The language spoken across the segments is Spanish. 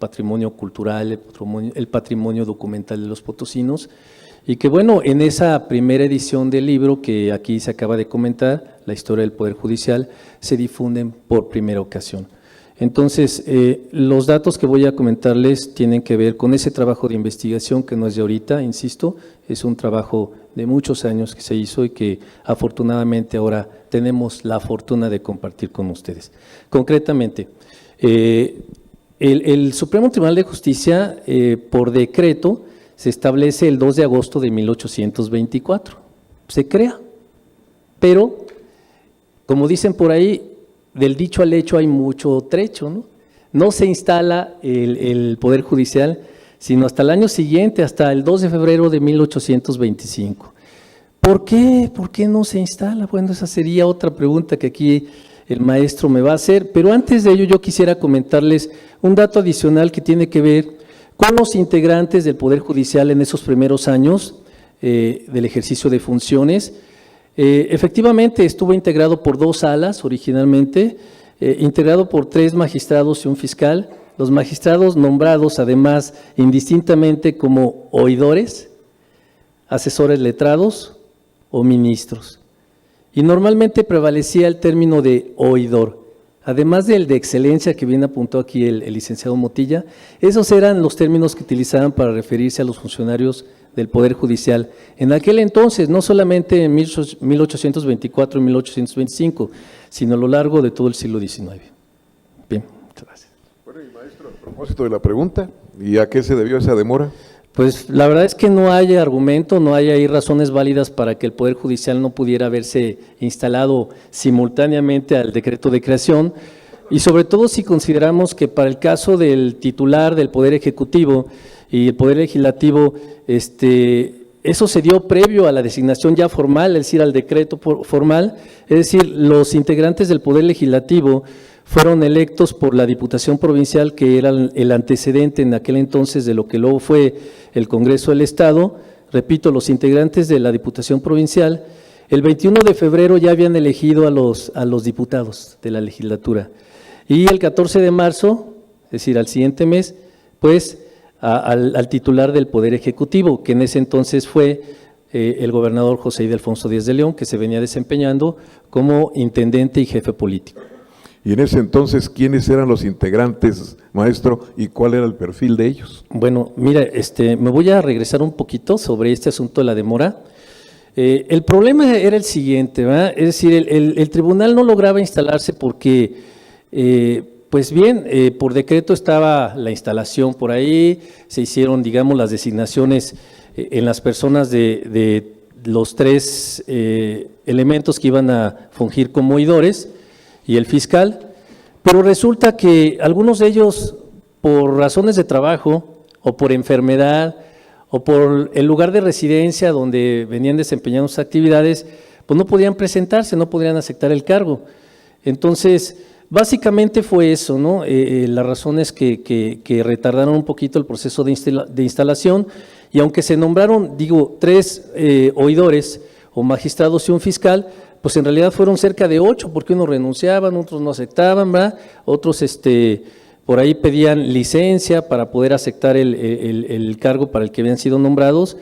patrimonio cultural, el patrimonio documental de los potosinos, y que bueno, en esa primera edición del libro que aquí se acaba de comentar, la historia del Poder Judicial, se difunden por primera ocasión. Entonces, los datos que voy a comentarles tienen que ver con ese trabajo de investigación que no es de ahorita, insisto, es un trabajo de muchos años que se hizo y que afortunadamente ahora tenemos la fortuna de compartir con ustedes. Concretamente, el Supremo Tribunal de Justicia, por decreto, se establece el 2 de agosto de 1824, se crea, pero como dicen por ahí, del dicho al hecho hay mucho trecho, ¿no? No se instala el Poder Judicial, sino hasta el año siguiente, hasta el 2 de febrero de 1825. ¿Por qué? ¿Por qué no se instala? Bueno, esa sería otra pregunta que aquí el maestro me va a hacer, pero antes de ello yo quisiera comentarles un dato adicional que tiene que ver con los integrantes del Poder Judicial en esos primeros años del ejercicio de funciones. Efectivamente estuvo integrado por 2 salas originalmente, integrado por 3 magistrados y un fiscal, los magistrados nombrados además indistintamente como oidores, asesores letrados o ministros. Y normalmente prevalecía el término de oidor, además del de excelencia que bien apuntó aquí el licenciado Motilla. Esos eran los términos que utilizaban para referirse a los funcionarios del Poder Judicial. En aquel entonces, no solamente en 1824 y 1825, sino a lo largo de todo el siglo XIX. Bien, muchas gracias. Bueno, y maestro, a propósito de la pregunta, ¿y a qué se debió esa demora? Pues la verdad es que no hay argumento, no hay ahí razones válidas para que el Poder Judicial no pudiera haberse instalado simultáneamente al decreto de creación, y sobre todo si consideramos que para el caso del titular del Poder Ejecutivo y el Poder Legislativo, eso se dio previo a la designación ya formal, es decir, al decreto formal, es decir, los integrantes del Poder Legislativo fueron electos por la Diputación Provincial, que era el antecedente en aquel entonces de lo que luego fue el Congreso del Estado. Repito, los integrantes de la Diputación Provincial, el 21 de febrero ya habían elegido a los diputados de la legislatura. Y el 14 de marzo, es decir, al siguiente mes, pues al titular del Poder Ejecutivo, que en ese entonces fue el gobernador José Ildefonso Díaz de León, que se venía desempeñando como intendente y jefe político. Y en ese entonces, ¿quiénes eran los integrantes, maestro, y cuál era el perfil de ellos? Bueno, mira, me voy a regresar un poquito sobre este asunto de la demora. El problema era el siguiente, ¿verdad? Es decir, el tribunal no lograba instalarse porque, pues bien, por decreto estaba la instalación por ahí, se hicieron, digamos, las designaciones en las personas de los 3 elementos que iban a fungir como oidores y el fiscal, pero resulta que algunos de ellos, por razones de trabajo o por enfermedad o por el lugar de residencia donde venían desempeñando sus actividades, pues no podían presentarse, no podían aceptar el cargo. Entonces, básicamente fue eso, ¿no? Las razones que retardaron un poquito el proceso de instalación, y aunque se nombraron, digo, 3 oidores o magistrados y un fiscal, pues en realidad fueron cerca de 8, porque unos renunciaban, otros no aceptaban, ¿verdad? Otros por ahí pedían licencia para poder aceptar el cargo para el que habían sido nombrados,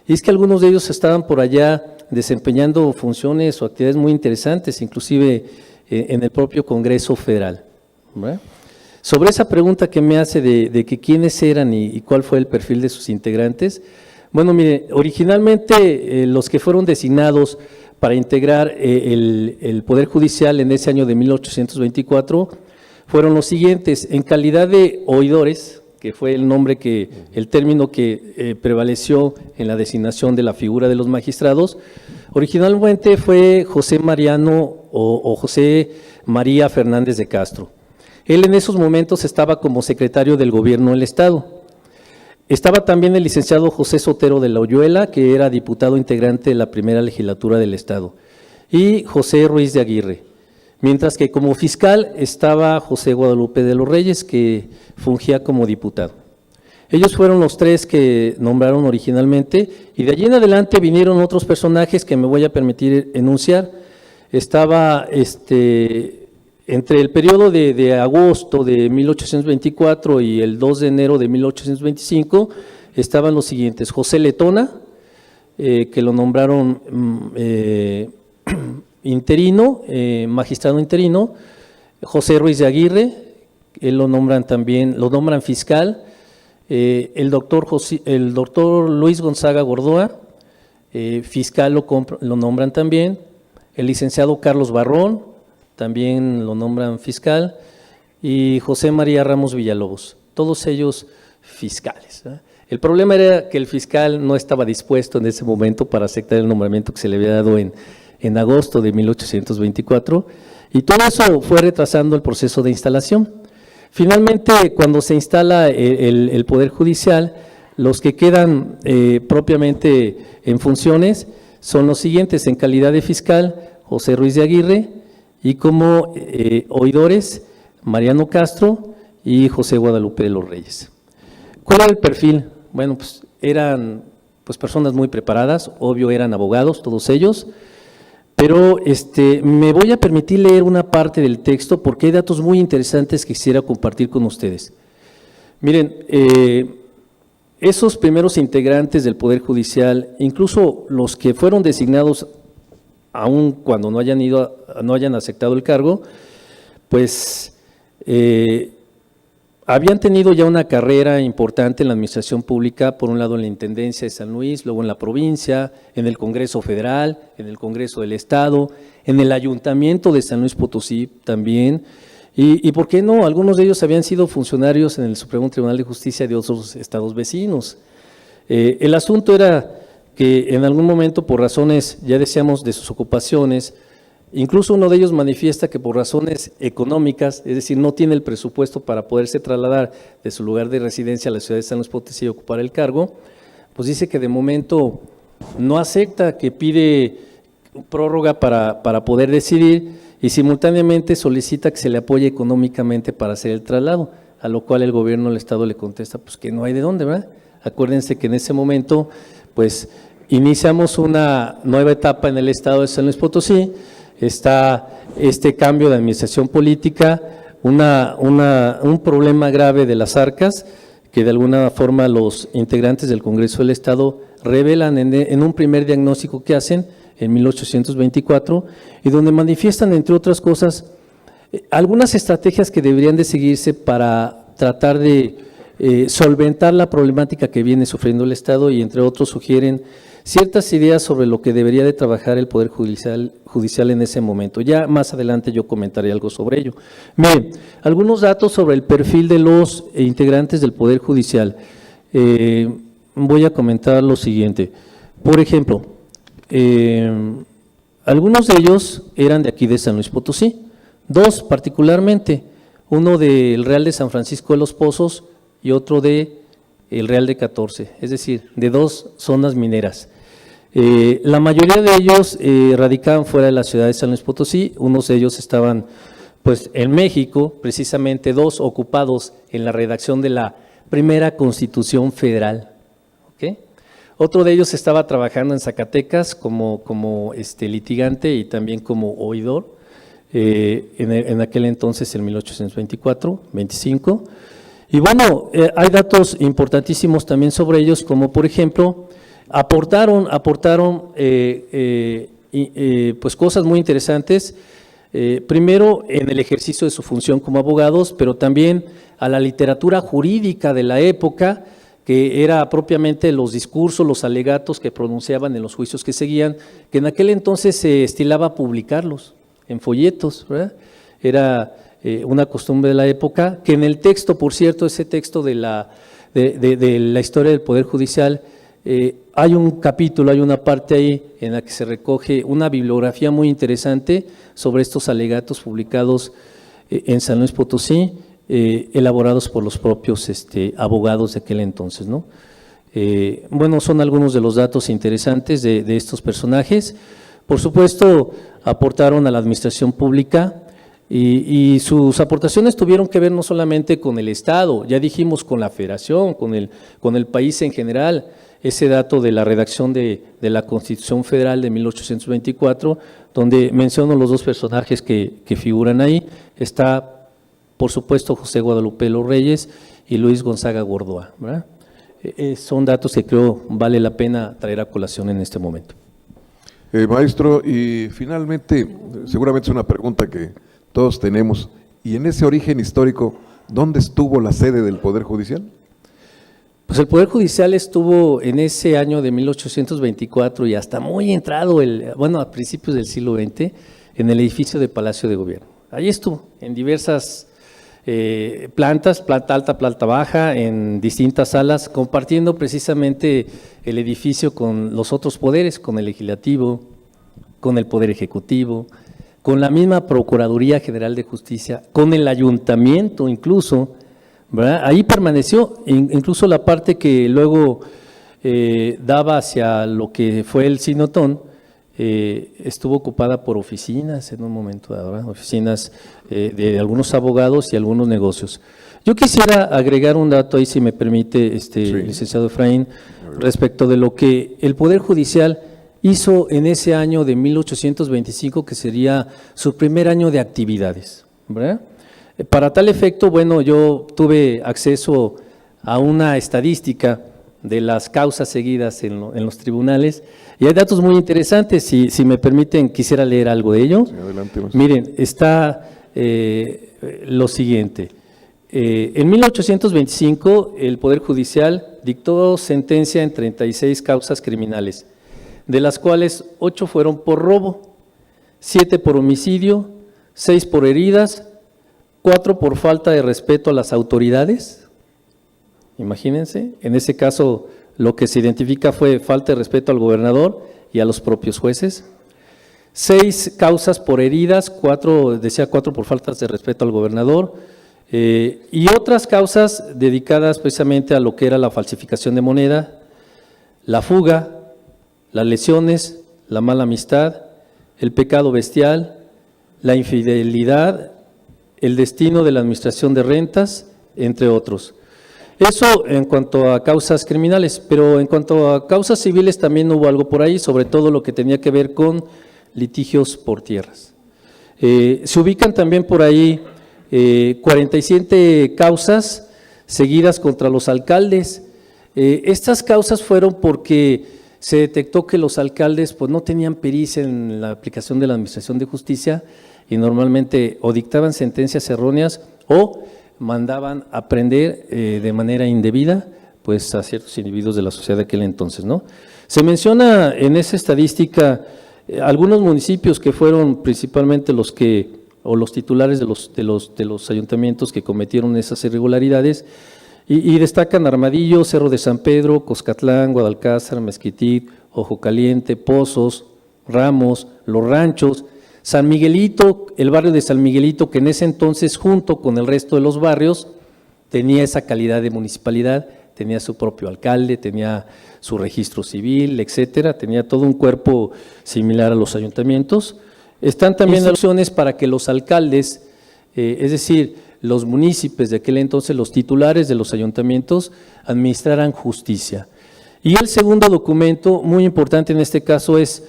y es que algunos de ellos estaban por allá desempeñando funciones o actividades muy interesantes, inclusive en el propio Congreso Federal, ¿verdad? Sobre esa pregunta que me hace de que quiénes eran y cuál fue el perfil de sus integrantes, bueno, mire, originalmente los que fueron designados para integrar el Poder Judicial en ese año de 1824 fueron los siguientes: en calidad de oidores, que fue el término que prevaleció en la designación de la figura de los magistrados, originalmente fue José Mariano o José María Fernández de Castro. Él en esos momentos estaba como secretario del Gobierno del Estado. Estaba también el licenciado José Sotero de la Oyuela, que era diputado integrante de la primera legislatura del Estado, y José Ruiz de Aguirre. Mientras que como fiscal estaba José Guadalupe de los Reyes, que fungía como diputado. Ellos fueron los 3 que nombraron originalmente, y de allí en adelante vinieron otros personajes que me voy a permitir enunciar. Estaba entre el periodo de agosto de 1824 y el 2 de enero de 1825 estaban los siguientes: José Letona, que lo nombraron interino, magistrado interino; José Ruiz de Aguirre, él lo nombran fiscal; el doctor Luis Gonzaga Gordoa, fiscal lo nombran también; el licenciado Carlos Barrón, también lo nombran fiscal; y José María Ramos Villalobos, todos ellos fiscales, ¿verdad? El problema era que el fiscal no estaba dispuesto en ese momento para aceptar el nombramiento que se le había dado en agosto de 1824, y todo eso fue retrasando el proceso de instalación. Finalmente, cuando se instala el Poder Judicial, los que quedan propiamente en funciones son los siguientes: en calidad de fiscal, José Ruiz de Aguirre, y como oidores, Mariano Castro y José Guadalupe de los Reyes. ¿Cuál era el perfil? Bueno, pues eran personas muy preparadas, obvio eran abogados todos ellos, pero me voy a permitir leer una parte del texto porque hay datos muy interesantes que quisiera compartir con ustedes. Miren, esos primeros integrantes del Poder Judicial, incluso los que fueron designados aun cuando no hayan aceptado el cargo, pues habían tenido ya una carrera importante en la administración pública, por un lado en la Intendencia de San Luis, luego en la provincia, en el Congreso Federal, en el Congreso del Estado, en el Ayuntamiento de San Luis Potosí también, y ¿por qué no? Algunos de ellos habían sido funcionarios en el Supremo Tribunal de Justicia de otros estados vecinos. El asunto era que en algún momento, por razones, ya decíamos, de sus ocupaciones, incluso uno de ellos manifiesta que por razones económicas, es decir, no tiene el presupuesto para poderse trasladar de su lugar de residencia a la ciudad de San Luis Potosí y ocupar el cargo, pues dice que de momento no acepta, que pide prórroga para poder decidir, y simultáneamente solicita que se le apoye económicamente para hacer el traslado, a lo cual el gobierno del estado le contesta pues que no hay de dónde, ¿verdad? Acuérdense que en ese momento pues iniciamos una nueva etapa en el estado de San Luis Potosí. Está este cambio de administración política, un problema grave de las arcas, que de alguna forma los integrantes del Congreso del Estado revelan en un primer diagnóstico que hacen en 1824, y donde manifiestan, entre otras cosas, algunas estrategias que deberían de seguirse para tratar de solventar la problemática que viene sufriendo el Estado, y entre otros sugieren ciertas ideas sobre lo que debería de trabajar el Poder Judicial en ese momento. Ya más adelante yo comentaré algo sobre ello. Miren, algunos datos sobre el perfil de los integrantes del Poder Judicial. Voy a comentar lo siguiente. Por ejemplo, algunos de ellos eran de aquí de San Luis Potosí, dos particularmente, uno del Real de San Francisco de los Pozos y otro de el Real de 14, es decir, de dos zonas mineras. La mayoría de ellos radicaban fuera de la ciudad de San Luis Potosí, unos de ellos estaban pues en México, precisamente dos ocupados en la redacción de la primera Constitución Federal. ¿Okay? Otro de ellos estaba trabajando en Zacatecas como litigante y también como oidor, en aquel entonces, en 1824-25. Y bueno, hay datos importantísimos también sobre ellos, como por ejemplo, aportaron pues cosas muy interesantes, primero en el ejercicio de su función como abogados, pero también a la literatura jurídica de la época, que era propiamente los discursos, los alegatos que pronunciaban en los juicios que seguían, que en aquel entonces se estilaba publicarlos en folletos, ¿verdad? Era una costumbre de la época, que en el texto, por cierto, ese texto de la historia del Poder Judicial, hay un capítulo, hay una parte ahí en la que se recoge una bibliografía muy interesante sobre estos alegatos publicados en San Luis Potosí, elaborados por los propios abogados de aquel entonces, ¿no? Bueno, son algunos de los datos interesantes de estos personajes. Por supuesto, aportaron a la administración pública, y sus aportaciones tuvieron que ver no solamente con el Estado, ya dijimos con la Federación, con el país en general. ese dato de la redacción de la Constitución Federal de 1824, donde menciono los dos personajes que figuran ahí. Está, por supuesto, José Guadalupe de los Reyes y Luis Gonzaga Gordoa, ¿verdad? Son datos que creo vale la pena traer a colación en este momento. Maestro, y finalmente, seguramente es una pregunta que todos tenemos, y en ese origen histórico, ¿dónde estuvo la sede del Poder Judicial? Pues el Poder Judicial estuvo en ese año de 1824 y hasta muy entrado, a principios del siglo XX, en el edificio de Palacio de Gobierno. Allí estuvo, en diversas plantas, planta alta, planta baja, en distintas salas, compartiendo precisamente el edificio con los otros poderes, con el Legislativo, con el Poder Ejecutivo, con la misma Procuraduría General de Justicia, con el Ayuntamiento incluso, ¿verdad? Ahí permaneció, incluso la parte que luego daba hacia lo que fue el Sinotón, estuvo ocupada por oficinas en un momento dado, ¿verdad? Oficinas de algunos abogados y algunos negocios. Yo quisiera agregar un dato ahí, si me permite, Sí. licenciado Efraín, respecto de lo que el Poder Judicial hizo en ese año de 1825, que sería su primer año de actividades, ¿verdad? Para tal efecto, bueno, yo tuve acceso a una estadística de las causas seguidas en los tribunales, y hay datos muy interesantes. Si me permiten, quisiera leer algo de ello. Sí, adelante, maestro. Miren, está lo siguiente. En 1825, el Poder Judicial dictó sentencia en 36 causas criminales, de las cuales 8 fueron por robo, 7 por homicidio, 6 por heridas, 4 por falta de respeto a las autoridades. Imagínense, en ese caso lo que se identifica fue falta de respeto al gobernador y a los propios jueces. 6 causas por heridas, 4 por faltas de respeto al gobernador, y otras causas dedicadas precisamente a lo que era la falsificación de moneda, la fuga, las lesiones, la mala amistad, el pecado bestial, la infidelidad, el destino de la administración de rentas, entre otros. Eso en cuanto a causas criminales, pero en cuanto a causas civiles también hubo algo por ahí, sobre todo lo que tenía que ver con litigios por tierras. Se ubican también por ahí 47 causas seguidas contra los alcaldes. Estas causas fueron porque se detectó que los alcaldes pues no tenían pericia en la aplicación de la administración de justicia y normalmente o dictaban sentencias erróneas o mandaban a prender de manera indebida pues a ciertos individuos de la sociedad de aquel entonces, ¿no? Se menciona en esa estadística algunos municipios que fueron principalmente los titulares de los ayuntamientos que cometieron esas irregularidades, y destacan Armadillo, Cerro de San Pedro, Coscatlán, Guadalcázar, Mezquitic, Ojo Caliente, Pozos, Ramos, Los Ranchos, San Miguelito, el barrio de San Miguelito, que en ese entonces, junto con el resto de los barrios, tenía esa calidad de municipalidad, tenía su propio alcalde, tenía su registro civil, etcétera, tenía todo un cuerpo similar a los ayuntamientos. Están también opciones para que los alcaldes, es decir, los municipios de aquel entonces, los titulares de los ayuntamientos, administraran justicia. Y el segundo documento, muy importante en este caso, es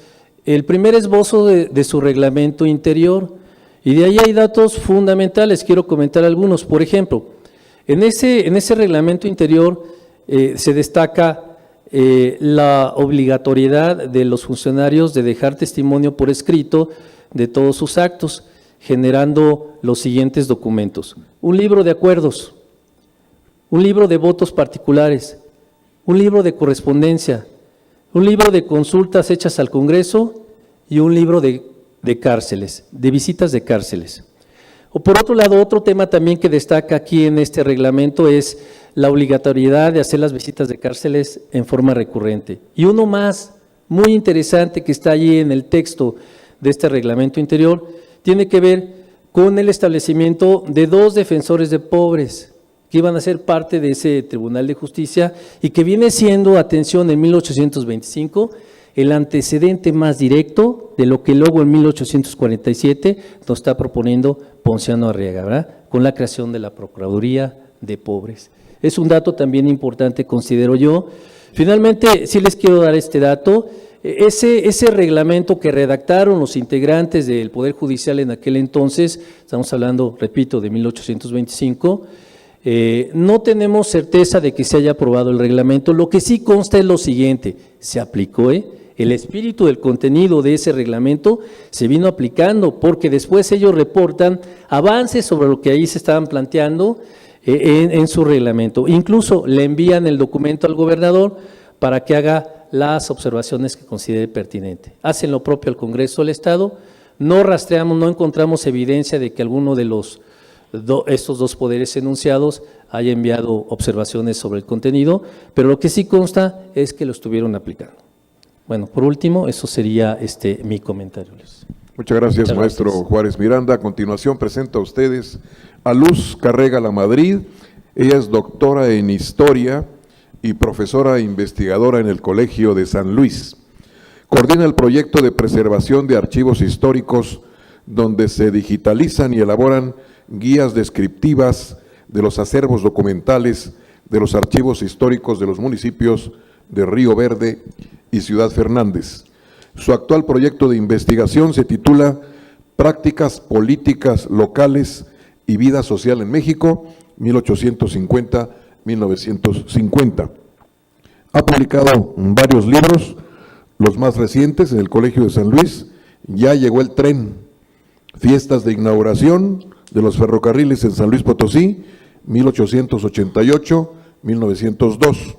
el primer esbozo de su reglamento interior, y de ahí hay datos fundamentales, quiero comentar algunos. Por ejemplo, en ese reglamento interior se destaca la obligatoriedad de los funcionarios de dejar testimonio por escrito de todos sus actos, generando los siguientes documentos: un libro de acuerdos, un libro de votos particulares, un libro de correspondencia, un libro de consultas hechas al Congreso y un libro de cárceles, de visitas de cárceles. O por otro lado, otro tema también que destaca aquí en este reglamento es la obligatoriedad de hacer las visitas de cárceles en forma recurrente. Y uno más, muy interesante, que está allí en el texto de este reglamento interior, tiene que ver con el establecimiento de 2 defensores de pobres que iban a ser parte de ese Tribunal de Justicia y que viene siendo, atención, en 1825, el antecedente más directo de lo que luego en 1847 nos está proponiendo Ponciano Arriaga, ¿verdad?, con la creación de la Procuraduría de Pobres. Es un dato también importante, considero yo. Finalmente, sí les quiero dar este dato. Ese reglamento que redactaron los integrantes del Poder Judicial en aquel entonces, estamos hablando, repito, de 1825, no tenemos certeza de que se haya aprobado el reglamento. Lo que sí consta es lo siguiente: se aplicó, el espíritu del contenido de ese reglamento se vino aplicando, porque después ellos reportan avances sobre lo que ahí se estaban planteando en su reglamento. Incluso le envían el documento al gobernador para que haga las observaciones que considere pertinente. Hacen lo propio al Congreso del Estado. No rastreamos, no encontramos evidencia de que alguno de estos dos poderes enunciados haya enviado observaciones sobre el contenido, pero lo que sí consta es que lo estuvieron aplicando. Bueno, por último, eso sería mi comentario, Luis. Muchas gracias, maestro Juárez Miranda. A continuación presento a ustedes a Luz Carrega Lamadrid. Ella es doctora en Historia y profesora investigadora en el Colegio de San Luis. Coordina el proyecto de preservación de archivos históricos, donde se digitalizan y elaboran guías descriptivas de los acervos documentales de los archivos históricos de los municipios de Río Verde y Ciudad Fernández. Su actual proyecto de investigación se titula Prácticas políticas locales y vida social en México, 1850-1950. Ha publicado varios libros, los más recientes en el Colegio de San Luis, Ya llegó el tren, Fiestas de inauguración de los ferrocarriles en San Luis Potosí, 1888-1902.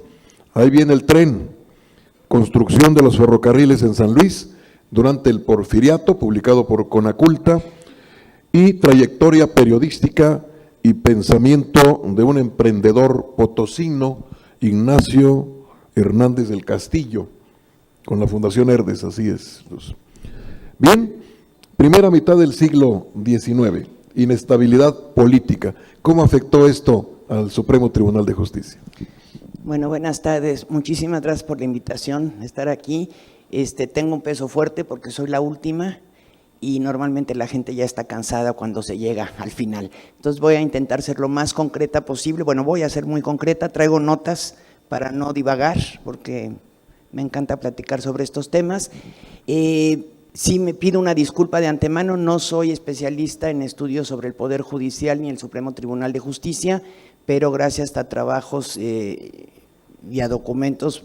Ahí viene el tren, Construcción de los ferrocarriles en San Luis durante el Porfiriato, publicado por Conaculta, y Trayectoria periodística y pensamiento de un emprendedor potosino, Ignacio Hernández del Castillo, con la Fundación Herdes, así es. Bien, primera mitad del siglo XIX, inestabilidad política. ¿Cómo afectó esto al Supremo Tribunal de Justicia? Bueno, buenas tardes. Muchísimas gracias por la invitación a estar aquí. Tengo un peso fuerte porque soy la última y normalmente la gente ya está cansada cuando se llega al final. Entonces voy a intentar ser lo más concreta posible. Bueno, voy a ser muy concreta, traigo notas para no divagar porque me encanta platicar sobre estos temas. Sí me pido una disculpa de antemano, no soy especialista en estudios sobre el Poder Judicial ni el Supremo Tribunal de Justicia, pero gracias a trabajos y a documentos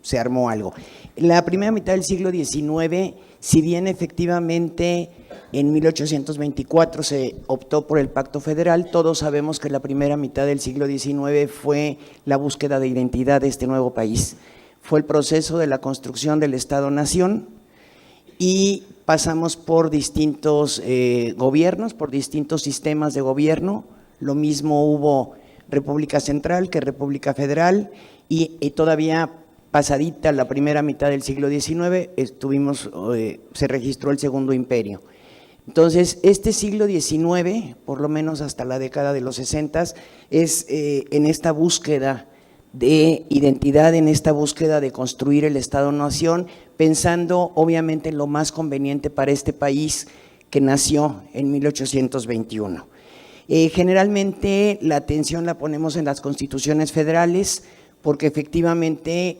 se armó algo. La primera mitad del siglo XIX, si bien efectivamente en 1824 se optó por el Pacto Federal, todos sabemos que la primera mitad del siglo XIX fue la búsqueda de identidad de este nuevo país. Fue el proceso de la construcción del Estado-Nación y pasamos por distintos gobiernos, por distintos sistemas de gobierno. Lo mismo hubo República Central que República Federal y todavía pasadita la primera mitad del siglo XIX se registró el Segundo Imperio. Entonces, este siglo XIX, por lo menos hasta la década de los 60, es en esta búsqueda de identidad, en esta búsqueda de construir el Estado-Nación, pensando obviamente en lo más conveniente para este país que nació en 1821. Generalmente la atención la ponemos en las constituciones federales porque efectivamente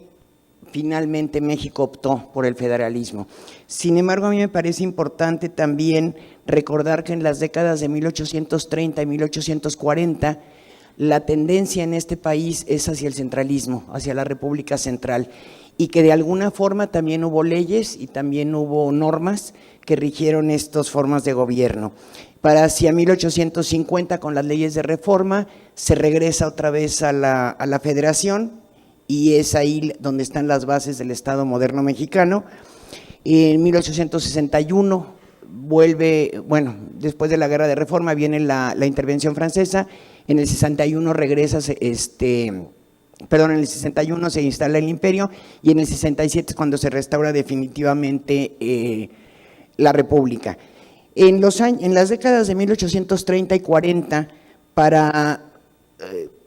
finalmente México optó por el federalismo. Sin embargo, a mí me parece importante también recordar que en las décadas de 1830 y 1840 la tendencia en este país es hacia el centralismo, hacia la República Central, y que de alguna forma también hubo leyes y también hubo normas que rigieron estas formas de gobierno. Para hacia 1850, con las leyes de reforma, se regresa otra vez a la federación, y es ahí donde están las bases del Estado moderno mexicano. En 1861 después de la Guerra de Reforma viene la intervención francesa. En el 61 regresa, en el 61 se instala el imperio y en el 67 es cuando se restaura definitivamente la república. En las décadas de 1830 y 40, para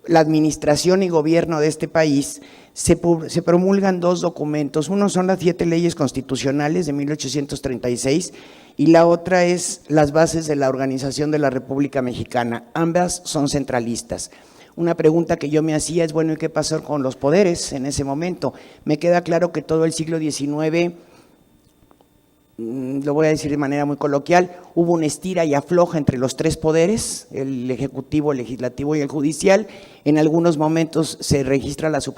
la administración y gobierno de este país, se promulgan dos documentos. Uno son las 7 leyes constitucionales de 1836 y la otra es las bases de la organización de la República Mexicana. Ambas son centralistas. una pregunta que yo me hacía es, bueno, ¿y qué pasó con los poderes en ese momento? Me queda claro que todo el siglo XIX, lo voy a decir de manera muy coloquial, hubo una estira y afloja entre los tres poderes, el ejecutivo, el legislativo y el judicial. En algunos momentos se registra la Suprema